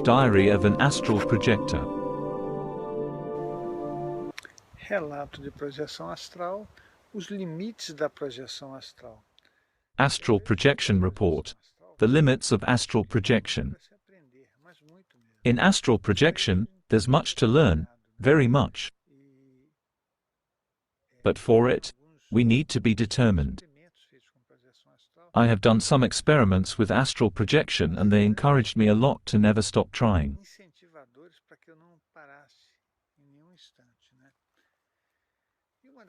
Diary of an Astral Projector. Relato de projeção astral, os limites da projeção astral. Astral Projection Report. The limits of astral projection. In astral projection, there's much to learn, very much. But for it, we need to be determined. I have done some experiments with astral projection and they encouraged me a lot to never stop trying.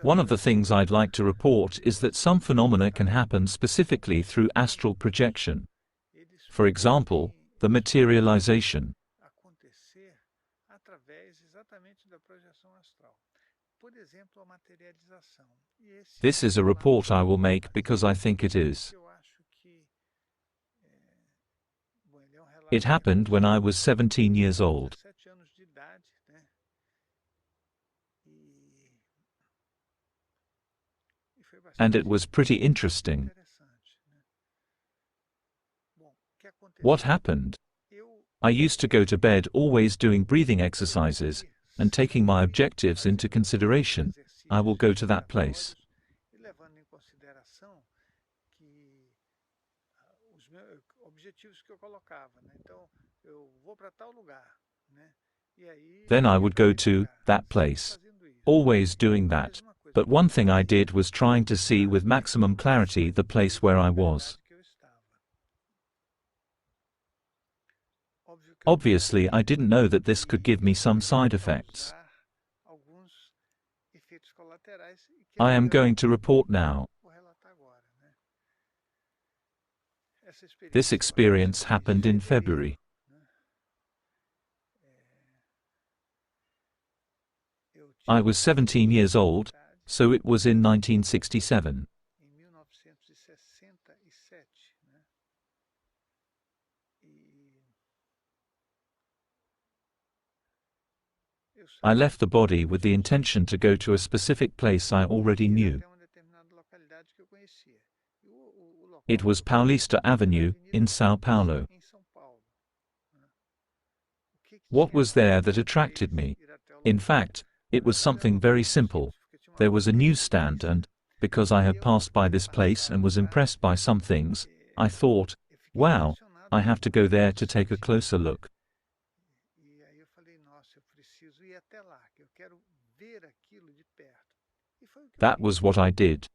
One of the things I'd like to report is that some phenomena can happen specifically through astral projection. For example, the materialization. This is a report I will make because I think it is. It happened when I was 17 years old. And it was pretty interesting. What happened? I used to go to bed always doing breathing exercises, and taking my objectives into consideration, I will go to that place. Then I would go to that place, always doing that. But one thing I did was trying to see with maximum clarity the place where I was. Obviously, I didn't know that this could give me some side effects. I am going to report now. This experience happened in February. I was 17 years old, so it was in 1967. I left the body with the intention to go to a specific place I already knew. It was Paulista Avenue, in São Paulo. What was there that attracted me? In fact, it was something very simple. There was a newsstand and, because I had passed by this place and was impressed by some things, I thought, wow, I have to go there to take a closer look. That was what I did.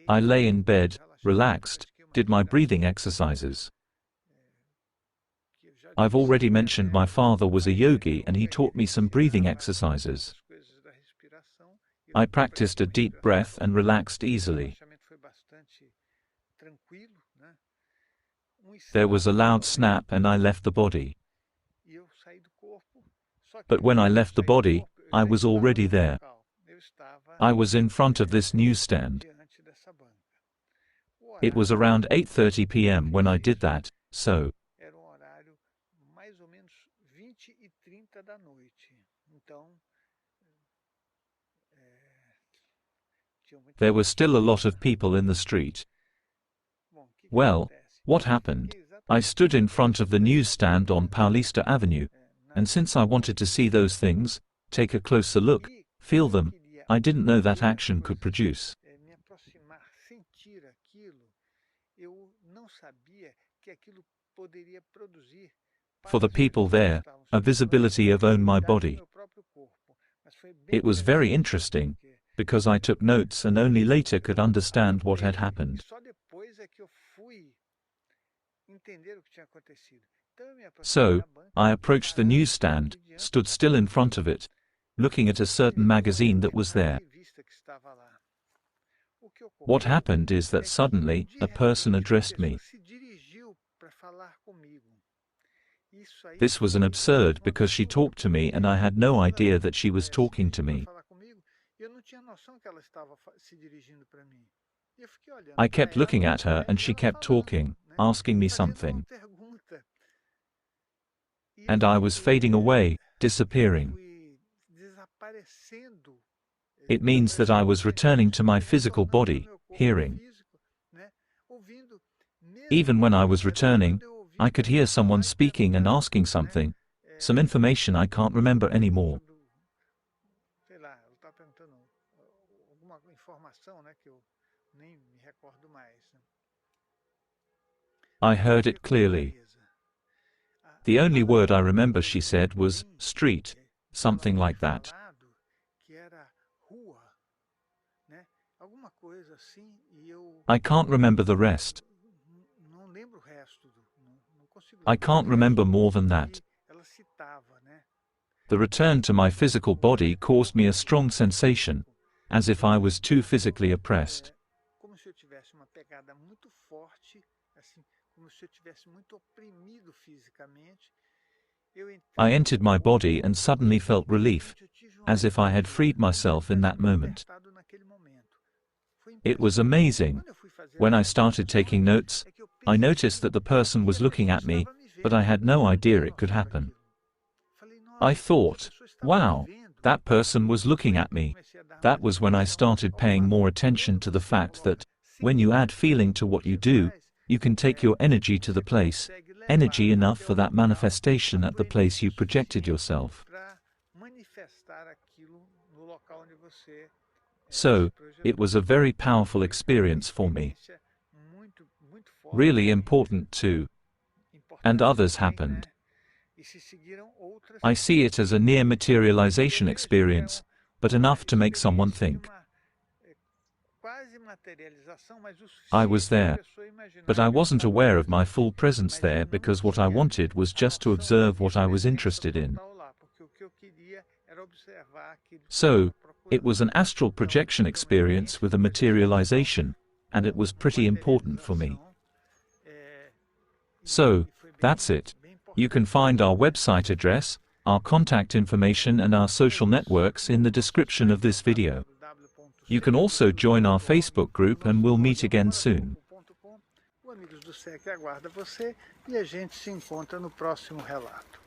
I lay in bed, relaxed, did my breathing exercises. I've already mentioned my father was a yogi and he taught me some breathing exercises. I practiced a deep breath and relaxed easily. There was a loud snap and I left the body. But when I left the body, I was already there. I was in front of this newsstand. It was around 8:30 p.m. when I did that, so there were still a lot of people in the street. Well, what happened? I stood in front of the newsstand on Paulista Avenue, and since I wanted to see those things, take a closer look, feel them, I didn't know that action could produce. For the people there, a visibility of own my body. It was very interesting, because I took notes and only later could understand what had happened. So, I approached the newsstand, stood still in front of it, looking at a certain magazine that was there. What happened is that suddenly, a person addressed me. This was an absurd because she talked to me and I had no idea that she was talking to me. I kept looking at her and she kept talking, asking me something. And I was fading away, disappearing. It means that I was returning to my physical body, hearing. Even when I was returning, I could hear someone speaking and asking something, some information I can't remember anymore. Sei lá, ela está perguntando alguma informação, né, que eu nem me recordo mais. I heard it clearly. The only word I remember she said was, street, something like that. I can't remember the rest. I can't remember more than that. The return to my physical body caused me a strong sensation, as if I was too physically oppressed. I entered my body and suddenly felt relief, as if I had freed myself in that moment. It was amazing. When I started taking notes, I noticed that the person was looking at me, but I had no idea it could happen. I thought, wow, that person was looking at me. That was when I started paying more attention to the fact that, when you add feeling to what you do, you can take your energy to the place, energy enough for that manifestation at the place you projected yourself. So, it was a very powerful experience for me. Really important too. And others happened. I see it as a near materialization experience, but enough to make someone think. I was there, but I wasn't aware of my full presence there because what I wanted was just to observe what I was interested in. So, it was an astral projection experience with a materialization, and it was pretty important for me. So, that's it. You can find our website address, our contact information and our social networks in the description of this video. You can also join our Facebook group and we'll meet again soon. O Amigos do SEC aguarda você e a gente se encontra no próximo relato.